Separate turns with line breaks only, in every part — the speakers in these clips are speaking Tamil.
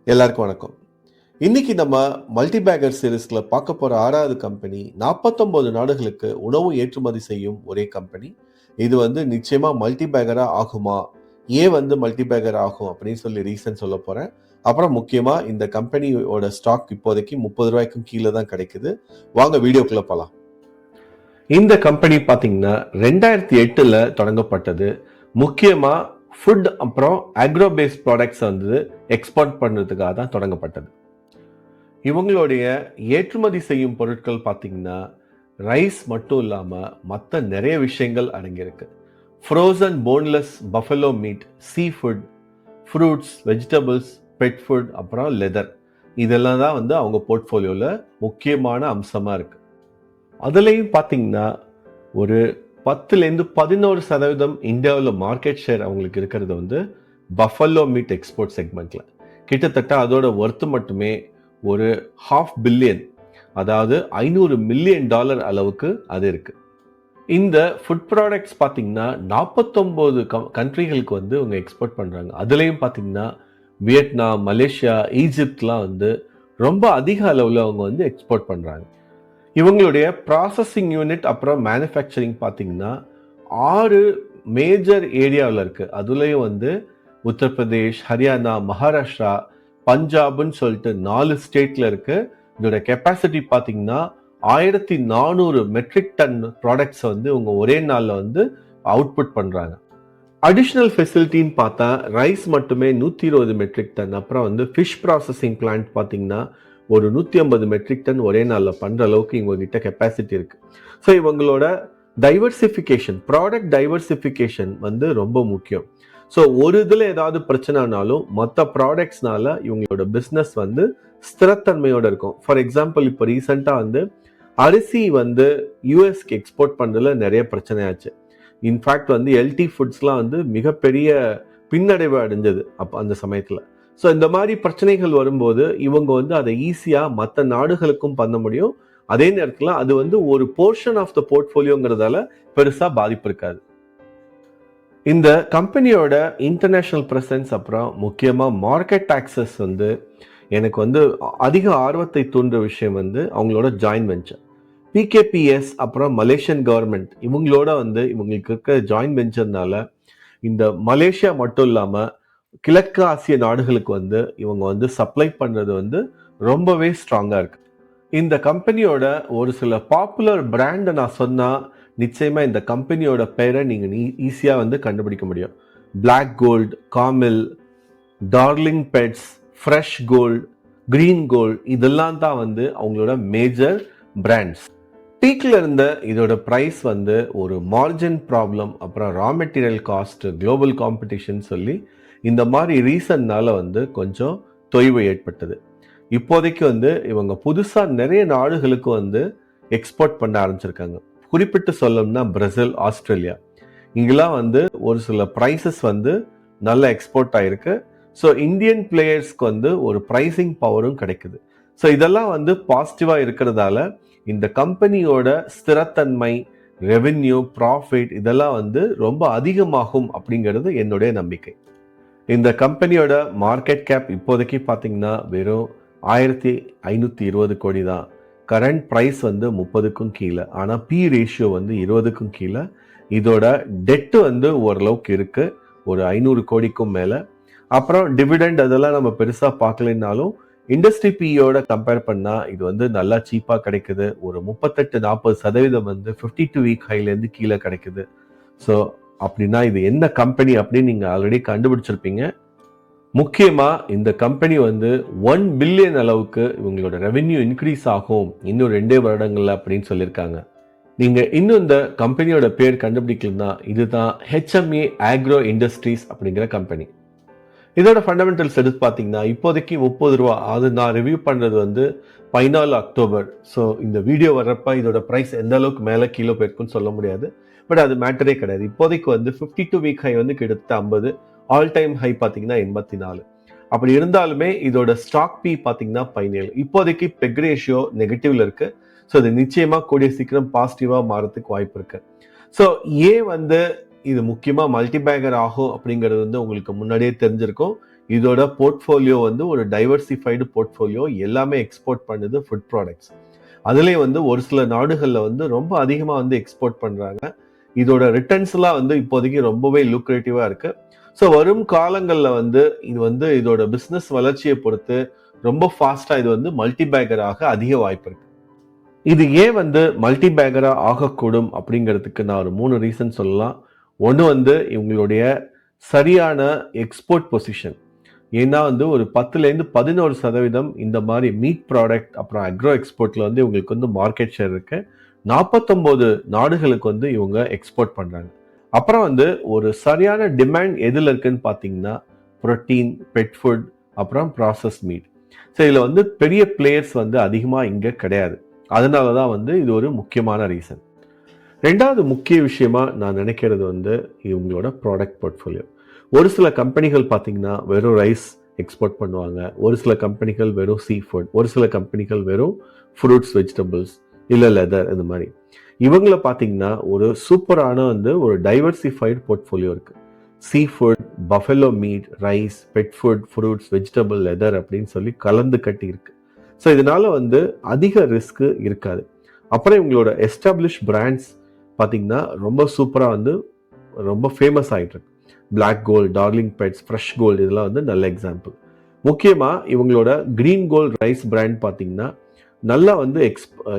எல்லாருக்கும் வணக்கம். இன்னைக்கு நம்ம மல்டிபேக்கர் சீரிஸ்ல பார்க்க போற 6வது கம்பெனி 49 நாடுகளுக்கு உணவு ஏற்றுமதி செய்யும் ஒரே கம்பெனி. இது நிச்சயமா மல்டிபேக்கரா ஆகுமா? ஏன் மல்டிபேக்கர் ஆகும் அப்படின்னு சொல்லி ரீசன் சொல்ல போறேன். அப்புறம் முக்கியமா இந்த கம்பெனியோட ஸ்டாக் இப்போதைக்கு 30 ரூபாய்க்கும் கீழே தான் கிடைக்குது. வாங்க வீடியோக்குள்ள போலாம். இந்த கம்பெனி பாத்தீங்கன்னா 2008ல தொடங்கப்பட்டது. முக்கியமா ஃபுட் அப்புறம் அக்ரோ பேஸ்ட் ப்ராடக்ட்ஸ் எக்ஸ்போர்ட் பண்றதுக்காக தான் தொடங்கப்பட்டது. இவங்களுடைய ஏற்றுமதி செய்யும் பொருட்கள் பார்த்தீங்கன்னா ரைஸ் மட்டும் இல்லாமல் மற்ற நிறைய விஷயங்கள் அடங்கியிருக்கு. Frozen boneless buffalo meat, sea food, fruits, vegetables, pet food, அப்புறம் லெதர், இதெல்லாம் தான் அவங்க போர்ட்ஃபோலியோவில் முக்கியமான அம்சமாக இருக்கு. அதுலேயும் பார்த்தீங்கன்னா ஒரு 10-11% இந்தியாவில் மார்க்கெட் ஷேர் அவங்களுக்கு இருக்கிறது பஃபலோ மீட் எக்ஸ்போர்ட் செக்மெண்ட்ல. கிட்டத்தட்ட அதோட ஒர்த்து மட்டுமே ஒரு $500 பில்லியன், அதாவது $500 மில்லியன் அளவுக்கு அது இருக்கு. இந்த ஃபுட் ப்ராடக்ட்ஸ் பார்த்தீங்கன்னா 49 கண்ட்ரிகளுக்கு இவங்க எக்ஸ்போர்ட் பண்றாங்க. அதுலேயும் பார்த்தீங்கன்னா வியட்நாம், மலேசியா, ஈஜிப்ட்லாம் ரொம்ப அதிக அளவில் அவங்க எக்ஸ்போர்ட் பண்றாங்க. இவங்களுடைய ப்ராசஸிங் யூனிட் அப்புறம் மேனுஃபேக்சரிங் பார்த்தீங்கன்னா 6 மேஜர் ஏரியாவில் இருக்கு. அதுலேயும் உத்தரப்பிரதேஷ், ஹரியானா, மகாராஷ்டிரா, பஞ்சாப்னு சொல்லிட்டு 4 ஸ்டேட்ல இருக்கு. இதோட கெப்பாசிட்டி பார்த்தீங்கன்னா 1400 மெட்ரிக் டன் ப்ராடக்ட்ஸ் இவங்க ஒரே நாளில் அவுட்புட் பண்றாங்க. அடிஷ்னல் ஃபெசிலிட்டின்னு பார்த்தா ரைஸ் மட்டுமே 120 மெட்ரிக் டன், அப்புறம் ஃபிஷ் ப்ராசஸிங் பிளான்ட் பார்த்தீங்கன்னா ஒரு 150 மெட்ரிக் டன் ஒரே நாளில் பண்ணுற அளவுக்கு இவங்ககிட்ட கெப்பாசிட்டி இருக்கு. ஸோ இவங்களோட டைவர்சிஃபிகேஷன், ப்ராடக்ட் டைவர்சிஃபிகேஷன் ரொம்ப முக்கியம். ஸோ ஒரு இதில் ஏதாவது பிரச்சனைனாலும் மற்ற ப்ராடக்ட்ஸ்னால இவங்களோட பிஸ்னஸ் ஸ்திரத்தன்மையோட இருக்கும். ஃபார் எக்ஸாம்பிள், இப்போ ரீசெண்டாக அரிசி யூஎஸ்க்கு எக்ஸ்போர்ட் பண்ணுறதுல நிறைய பிரச்சனையாச்சு. இன்ஃபேக்ட் எல்டி ஃபுட்ஸ்லாம் மிகப்பெரிய பின்னடைவு அடைஞ்சது அப்போ அந்த சமயத்தில். ஸோ இந்த மாதிரி பிரச்சனைகள் வரும்போது இவங்க அதை ஈஸியாக மற்ற நாடுகளுக்கும் பண்ண முடியும். அதே நேரத்தில் அது ஒரு போர்ஷன் ஆஃப் த போர்ட்ஃபோலியோங்கிறதால பெருசாக பாதிப்பு இருக்காது. இந்த கம்பெனியோட இன்டர்நேஷனல் ப்ரெசன்ஸ் அப்புறம் முக்கியமாக மார்க்கெட் ஆக்சஸ் எனக்கு அதிக ஆர்வத்தை தூண்டுற விஷயம் அவங்களோட ஜாயின்ட் வெஞ்சர். பிகேபிஎஸ் அப்புறம் மலேசியன் கவர்மெண்ட் இவங்களோட இவங்களுக்கு இருக்க ஜாயின்ட் வெஞ்சர்னால இந்த மலேசியா மட்டும் இல்லாமல் கிழக்கு ஆசிய நாடுகளுக்கு இவங்க சப்ளை பண்றது ரொம்பவே ஸ்ட்ராங்கா இருக்கு. இந்த கம்பெனியோட ஒரு சில பாப்புலர் பிராண்டை நான் சொன்னா நிச்சயமா இந்த கம்பெனியோட பெயரை நீங்க ஈஸியா கண்டுபிடிக்க முடியும். பிளாக் கோல்ட், காமில், darling pets, fresh gold, green gold, இதெல்லாம் தான் அவங்களோட மேஜர் பிராண்ட்ஸ். பீக்ல இருந்த இதோட பிரைஸ் ஒரு மார்ஜின் ப்ராப்ளம், அப்புறம் raw material cost, global competition சொல்லி இந்த மாதிரி ரீசன்னால கொஞ்சம் தொய்வு ஏற்பட்டது. இப்போதைக்கு இவங்க புதுசா நிறைய நாடுகளுக்கு எக்ஸ்போர்ட் பண்ண ஆரம்பிச்சிருக்காங்க. குறிப்பிட்டு சொல்லணும்னா பிரேசில், ஆஸ்திரேலியா, இங்கெல்லாம் ஒரு சில பிரைசஸ் நல்ல எக்ஸ்போர்ட் ஆயிருக்கு. ஸோ இந்தியன் பிளேயர்ஸ்க்கு ஒரு பிரைசிங் பவரும் கிடைக்குது. ஸோ இதெல்லாம் பாசிட்டிவா இருக்கிறதால இந்த கம்பெனியோட ஸ்திரத்தன்மை, ரெவென்யூ, ப்ராஃபிட் இதெல்லாம் ரொம்ப அதிகமாகும் அப்படிங்கிறது என்னுடைய நம்பிக்கை. இந்த கம்பெனியோட மார்க்கெட் கேப் இப்போதைக்கு பார்த்தீங்கன்னா வெறும் 1520 கோடி தான். கரண்ட் ப்ரைஸ் 30க்கும் கீழே, ஆனால் பி ரேஷியோ 20க்கும் கீழே. இதோட டெட்டு ஓரளவுக்கு இருக்கு, ஒரு 500 கோடிக்கும் மேலே. அப்புறம் டிவிடெண்ட் அதெல்லாம் நம்ம பெருசாக பார்க்கலைன்னாலும் இண்டஸ்ட்ரி பியோட கம்பேர் பண்ணால் இது நல்லா சீப்பாக கிடைக்குது. ஒரு 38-40% 52 வீக் ஹைலேருந்து கீழே கிடைக்குது. ஸோ அப்படின்னா இது என்ன கம்பெனி அப்படின்னு நீங்க ஆல்ரெடி கண்டுபிடிச்சிருப்பீங்க. முக்கியமா இந்த கம்பெனி 1 பில்லியன் அளவுக்கு இவங்களோட ரெவென்யூ இன்க்ரீஸ் ஆகும் இன்னும் 2 வருடங்கள்ல அப்படின்னு சொல்லியிருக்காங்க. நீங்க இன்னும் இந்த கம்பெனியோட பேர் கண்டுபிடிக்கலன்னா இதுதான் HMA ஆக்ரோ இண்டஸ்ட்ரீஸ் அப்படிங்கிற கம்பெனி. இதோட ஃபண்டமெண்டல்ஸ் எடுத்து பார்த்தீங்கன்னா இப்போதைக்கு 30 ரூபா. அது நான் ரிவ்யூ பண்றது 14 அக்டோபர். ஸோ இந்த வீடியோ வர்றப்ப இதோட ப்ரைஸ் எந்த அளவுக்கு மேலே கீழே போயிருக்குன்னு சொல்ல முடியாது. பட் அது மேட்டரே கிடையாது. இப்போதைக்கு 52 வீக் ஹை கிட்டத்தட்ட 50, ஆல் டைம் ஹை பார்த்தீங்கன்னா 84. அப்படி இருந்தாலுமே இதோட ஸ்டாக் பி பார்த்தீங்கன்னா 17. இப்போதைக்கு பெக் ரேஷியோ நெகட்டிவ்ல இருக்கு. ஸோ இது நிச்சயமா கூடிய சீக்கிரம் பாசிட்டிவா மாறதுக்கு வாய்ப்பு இருக்கு. ஸோ ஏன் இது முக்கியமா மல்டிபேக்கர் ஆகும் அப்படிங்கிறது உங்களுக்கு முன்னாடியே தெரிஞ்சிருக்கும். இதோட போர்ட்ஃபோலியோ வந்து ஒரு டைவர்சிஃபைடு போர்ட்ஃபோலியோ, எல்லாமே எக்ஸ்போர்ட் பண்ணுது ஃபுட் ப்ராடக்ட்ஸ். அதுலேயே வந்து ஒரு சில நாடுகளில் வந்து ரொம்ப அதிகமாக வந்து எக்ஸ்போர்ட் பண்ணுறாங்க. இதோட ரிட்டர்ன்ஸ்லாம் வந்து இப்போதைக்கு ரொம்பவே லூக்ரேட்டிவாக இருக்கு. ஸோ வரும் காலங்களில் வந்து இது வந்து இதோட பிஸ்னஸ் வளர்ச்சியை பொறுத்து ரொம்ப ஃபாஸ்ட்டாக இது வந்து மல்டி பேக்கராக அதிக வாய்ப்பு இருக்கு. இது ஏன் வந்து மல்டி பேக்கரா ஆகக்கூடும் அப்படிங்கிறதுக்கு நான் ஒரு 3 ரீசன் சொல்லலாம். ஒன்று வந்து இவங்களுடைய சரியான எக்ஸ்போர்ட் பொசிஷன். ஏன்னா வந்து ஒரு 10லேருந்து 11% இந்த மாதிரி மீட் ப்ராடக்ட் அப்புறம் அக்ரோ எக்ஸ்போர்ட்ல வந்து இவங்களுக்கு வந்து மார்க்கெட் ஷேர் இருக்கு. 49 நாடுகளுக்கு வந்து இவங்க எக்ஸ்போர்ட் பண்றாங்க. அப்புறம் வந்து ஒரு சரியான டிமாண்ட் எதுல இருக்குன்னு பார்த்தீங்கன்னா புரோட்டீன், பெட் ஃபுட், அப்புறம் ப்ராசஸ் மீட். ஸோ இதில் வந்து பெரிய பிளேயர்ஸ் வந்து அதிகமாக இங்கே கிடையாது. அதனால தான் வந்து இது ஒரு முக்கியமான ரீசன். ரெண்டாவது முக்கிய விஷயமா நான் நினைக்கிறது வந்து இவங்களோட ப்ராடக்ட் போர்ட்ஃபோலியோ. ஒரு சில கம்பெனிகள் பார்த்தீங்கன்னா வெறும் ரைஸ் எக்ஸ்போர்ட் பண்ணுவாங்க, ஒரு சில கம்பெனிகள் வெறும் சீ ஃபுட், ஒரு சில கம்பெனிகள் வெறும் ஃப்ரூட்ஸ், வெஜிடபிள்ஸ், இல்லை லெதர், இந்த மாதிரி. இவங்கள பார்த்தீங்கன்னா ஒரு சூப்பரான வந்து ஒரு டைவர்சிஃபைடு போர்ட்ஃபோலியோ இருக்கு. Sea food, buffalo meat, rice, pet food, fruits, vegetable, leather அப்படின்னு சொல்லி கலந்து கட்டி இருக்கு. ஸோ இதனால வந்து அதிக ரிஸ்க் இருக்காது. அப்புறம் இவங்களோட எஸ்டாப்ளிஷ் பிராண்ட்ஸ் பார்த்தீங்கன்னா ரொம்ப சூப்பராக வந்து ரொம்ப ஃபேமஸ் ஆகிட்டு இருக்கு. Black gold, darling pets, fresh gold, இதெல்லாம் வந்து நல்ல எக்ஸாம்பிள். முக்கியமாக இவங்களோட கிரீன் கோல்ட் ரைஸ் பிராண்ட் பார்த்தீங்கன்னா நல்லா வந்து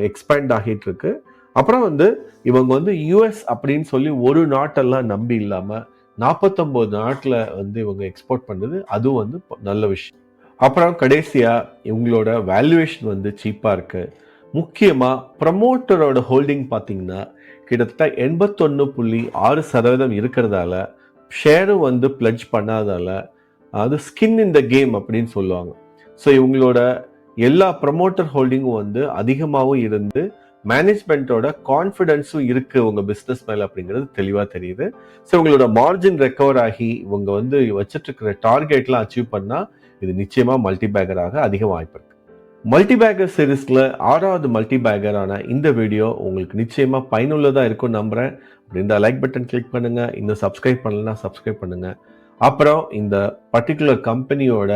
எக்ஸ்பேண்ட் ஆகிட்டு இருக்கு. அப்புறம் வந்து இவங்க வந்து யூஎஸ் அப்படின்னு சொல்லி ஒரு நாட்டெல்லாம் நம்பி இல்லாமல் 49 நாட்டில் வந்து இவங்க எக்ஸ்போர்ட் பண்ணுறது, அதுவும் வந்து நல்ல விஷயம். அப்புறம் கடைசியாக இவங்களோட வேல்யூவேஷன் வந்து சீப்பாக இருக்கு. முக்கியமாக ப்ரமோட்டரோட ஹோல்டிங் பார்த்தீங்கன்னா கிட்டத்தட்ட 81.6% இருக்கிறதால, ஷேரும் வந்து பிளட்ஜ் பண்ணாதால, அது ஸ்கின் இன் த கேம் அப்படின்னு சொல்லுவாங்க. ஸோ இவங்களோட எல்லா ப்ரமோட்டர் ஹோல்டிங்கும் வந்து அதிகமாகவும் இருந்து மேனேஜ்மெண்ட்டோட கான்ஃபிடென்ஸும் இருக்கு உங்க பிஸ்னஸ் மேல அப்படிங்கிறது தெளிவாக தெரியுது. ஸோ இவங்களோட மார்ஜின் ரெக்கவர் ஆகி இவங்க வந்து வச்சுட்டு இருக்கிற டார்கெட்லாம் அச்சீவ் பண்ணா இது நிச்சயமா மல்டி பேக்கராக அதிக வாய்ப்பு இருக்கு. மல்டி பேக்கர் சீரீஸ்ல 6வது மல்டி பேக்கரான இந்த வீடியோ உங்களுக்கு நிச்சயமா பயனுள்ளதா இருக்கும்னு நம்புறேன். இந்த லைக் பட்டன் கிளிக் பண்ணுங்க, இன்னும் சப்ஸ்கிரைப் பண்ணலன்னா சப்ஸ்கிரைப் பண்ணுங்க. அப்புறம் இந்த பர்டிகுலர் கம்பெனியோட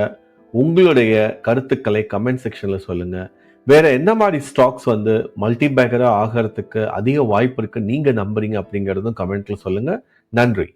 உங்களுடைய கருத்துக்களை கமெண்ட் செக்ஷன்ல சொல்லுங்க. வேற என்ன மாதிரி ஸ்டாக்ஸ் வந்து மல்டி பேக்கரா ஆகிறதுக்கு அதிக வாய்ப்பு இருக்கு நீங்க நம்புறீங்க அப்படிங்கிறதும் கமெண்ட்ல சொல்லுங்க. நன்றி.